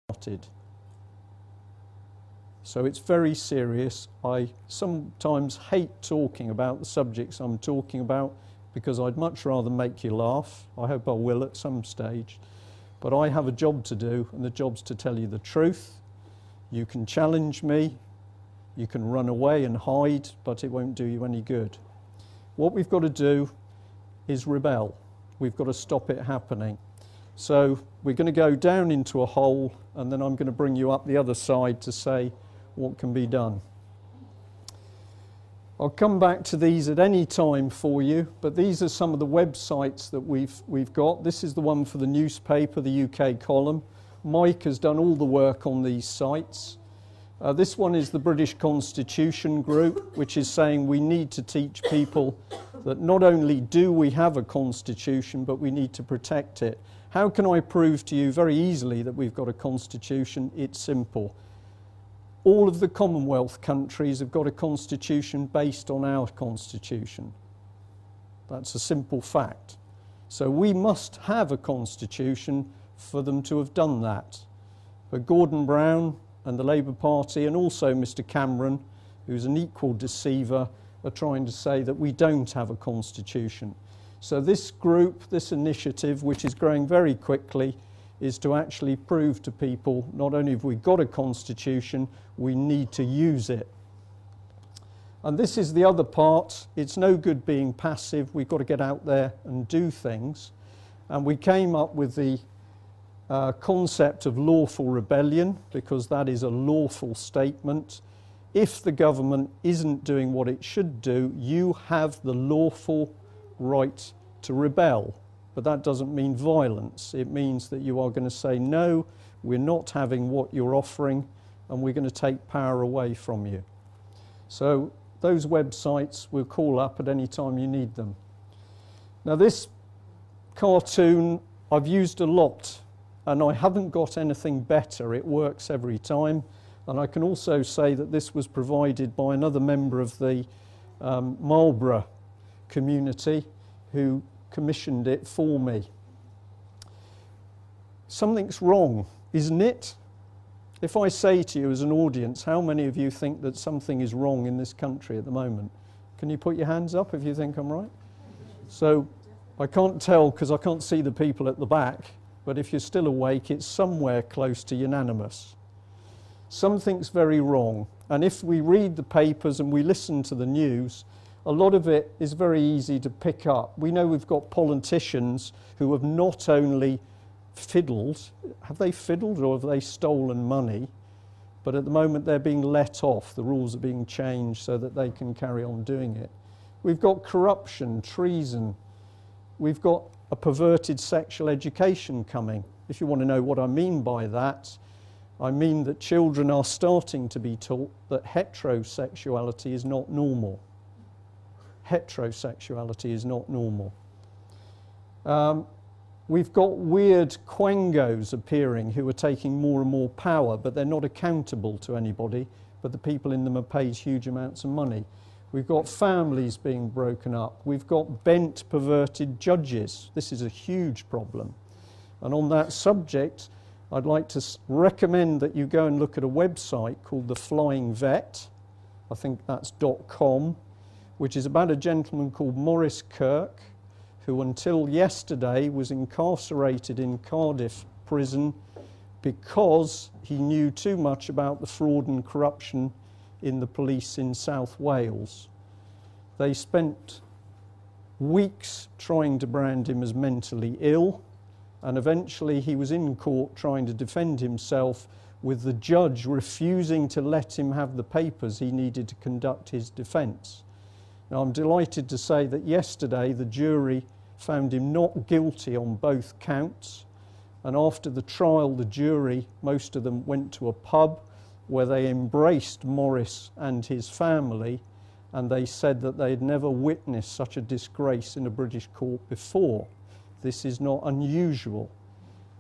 started. So it's very serious. I sometimes hate talking about the subjects I'm talking about because I'd much rather make you laugh. I hope I will at some stage. But I have a job to do, and the job's to tell you the truth. You can challenge me, you can run away and hide, but it won't do you any good. What we've got to do is rebel. We've got to stop it happening. So we're going to go down into a hole, and then I'm going to bring you up the other side to say what can be done. I'll come back to these at any time for you, but these are some of the websites that we've got. This is the one for the newspaper, the UK column. Mike has done all the work on these sites. This one is the British Constitution group, which is saying we need to teach people that not only do we have a constitution, but we need to protect it. How can I prove to you very easily that we've got a constitution? It's simple. All of the Commonwealth countries have got a constitution based on our constitution. That's a simple fact. So we must have a constitution for them to have done that. But Gordon Brown and the Labour Party, and also Mr Cameron, who's an equal deceiver, are trying to say that we don't have a constitution. So this group, this initiative, which is growing very quickly, is to actually prove to people not only have we got a constitution, we need to use it. And this is the other part. It's no good being passive. We've got to get out there and do things. And we came up with the concept of lawful rebellion, because that is a lawful statement. If the government isn't doing what it should do, you have the lawful right to rebel. But that doesn't mean violence. It means that you are going to say, no, we're not having what you're offering, and we're going to take power away from you. So those websites we'll call up at any time you need them. Now this cartoon I've used a lot, and I haven't got anything better. It works every time. And I can also say that this was provided by another member of the Marlborough community who commissioned it for me. Something's wrong, isn't it? If I say to you as an audience, how many of you think that something is wrong in this country at the moment? Can you put your hands up if you think I'm right? So I can't tell because I can't see the people at the back, but if you're still awake, it's somewhere close to unanimous. Something's very wrong. And if we read the papers and we listen to the news, a lot of it is very easy to pick up. We know we've got politicians who have not only fiddled, have they fiddled or have they stolen money? But at the moment they're being let off. The rules are being changed so that they can carry on doing it. We've got corruption, treason. We've got a perverted sexual education coming. If you want to know what I mean by that, I mean that children are starting to be taught that heterosexuality is not normal. Heterosexuality is not normal. We've got weird quangos appearing who are taking more and more power, but they're not accountable to anybody, but the people in them are paid huge amounts of money. We've got families being broken up. We've got bent, perverted judges. This is a huge problem. And on that subject, I'd like to recommend that you go and look at a website called The Flying Vet. I think that's .com. Which is about a gentleman called Maurice Kirk, who until yesterday was incarcerated in Cardiff prison because he knew too much about the fraud and corruption in the police in South Wales. They spent weeks trying to brand him as mentally ill, and eventually he was in court trying to defend himself, with the judge refusing to let him have the papers he needed to conduct his defence. Now, I'm delighted to say that yesterday the jury found him not guilty on both counts, and after the trial the jury, most of them, went to a pub where they embraced Maurice and his family, and they said that they had never witnessed such a disgrace in a British court before. This is not unusual.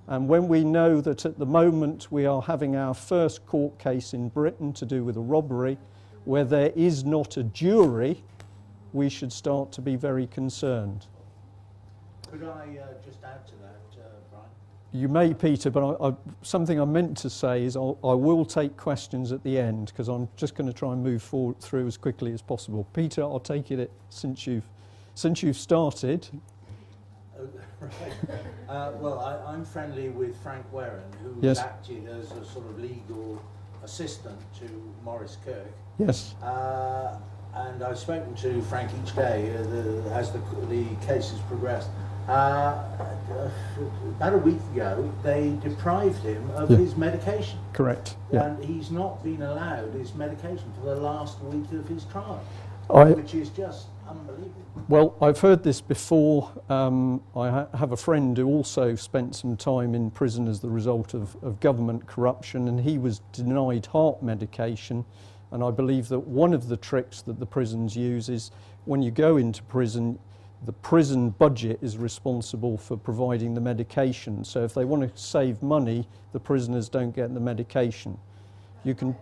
And when we know that at the moment we are having our first court case in Britain to do with a robbery where there is not a jury, we should start to be very concerned. Could I just add to that, Brian? You may, Peter, but something I meant to say is I will take questions at the end, because I'm just going to try and move forward through as quickly as possible. Peter, I'll take it since you've started. Right. Well, I'm friendly with Frank Warren, who Yes. acted as a sort of legal assistant to Maurice Kirk. Yes. And I've spoken to Frank each day as the case has progressed. About a week ago, they deprived him of his medication. Correct. Yeah. And he's not been allowed his medication for the last week of his trial, which is just unbelievable. Well, I've heard this before. I have a friend who also spent some time in prison as the result of government corruption, and he was denied heart medication. And I believe that one of the tricks that the prisons use is when you go into prison, the prison budget is responsible for providing the medication. So if they want to save money, the prisoners don't get the medication. You can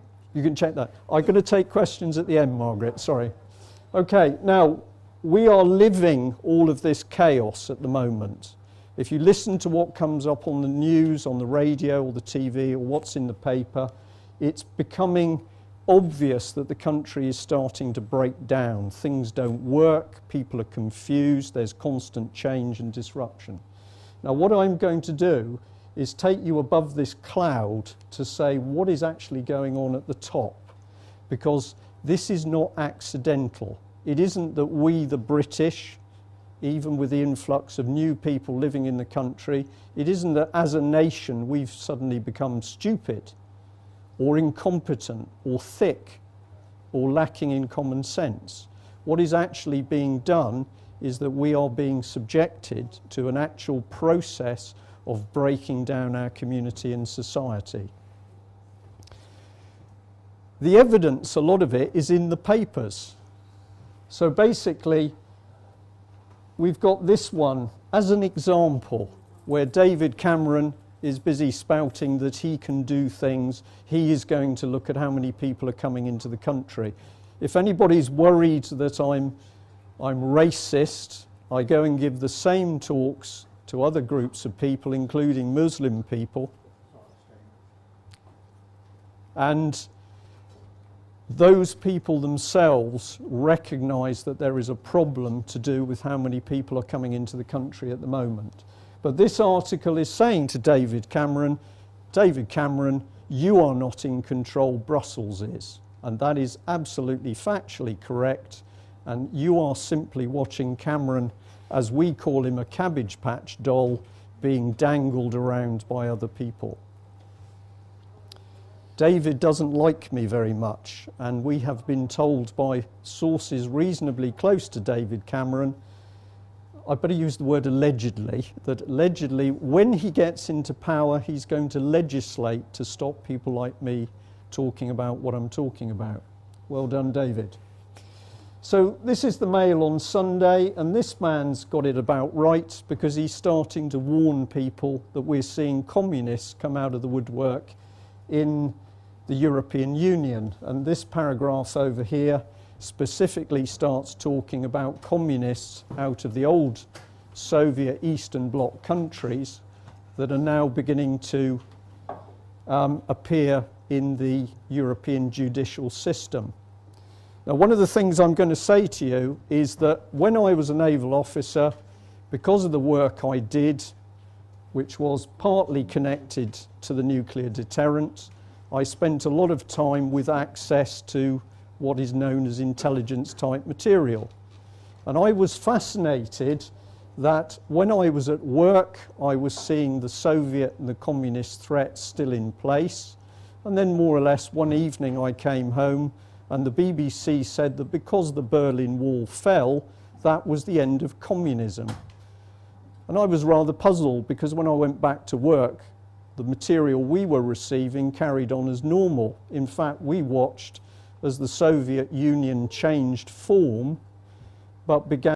check that. I'm going to take questions at the end, Margaret. Sorry. Okay, now we are living all of this chaos at the moment. If you listen to what comes up on the news, on the radio or the TV or what's in the paper, it's becoming obvious that the country is starting to break down. Things don't work, people are confused, there's constant change and disruption. Now what I'm going to do is take you above this cloud to say what is actually going on at the top, because this is not accidental. It isn't that we, the British, even with the influx of new people living in the country, it isn't that as a nation we've suddenly become stupid or incompetent, or thick, or lacking in common sense. What is actually being done is that we are being subjected to an actual process of breaking down our community and society. The evidence, a lot of it, is in the papers. So basically, we've got this one as an example, where David Cameron is busy spouting that he can do things. He is going to look at how many people are coming into the country. If anybody's worried that I'm racist, I go and give the same talks to other groups of people, including Muslim people. And those people themselves recognise that there is a problem to do with how many people are coming into the country at the moment. But this article is saying to David Cameron, you are not in control, Brussels is. And that is absolutely factually correct. And you are simply watching Cameron, as we call him, a Cabbage Patch doll, being dangled around by other people. David doesn't like me very much, and we have been told by sources reasonably close to David Cameron, I better use the word allegedly, that allegedly when he gets into power he's going to legislate to stop people like me talking about what I'm talking about. Well done, David. So this is the Mail on Sunday, and this man's got it about right, because he's starting to warn people that we're seeing communists come out of the woodwork in the European Union. And this paragraph over here specifically starts talking about communists out of the old Soviet Eastern Bloc countries that are now beginning to appear in the European judicial system. Now, one of the things I'm going to say to you is that when I was a naval officer, because of the work I did, which was partly connected to the nuclear deterrent, I spent a lot of time with access to what is known as intelligence type material. And I was fascinated that when I was at work, I was seeing the Soviet and the communist threats still in place. And then more or less one evening I came home and the BBC said that because the Berlin Wall fell, that was the end of communism. And I was rather puzzled, because when I went back to work, the material we were receiving carried on as normal. In fact, we watched as the Soviet Union changed form, but began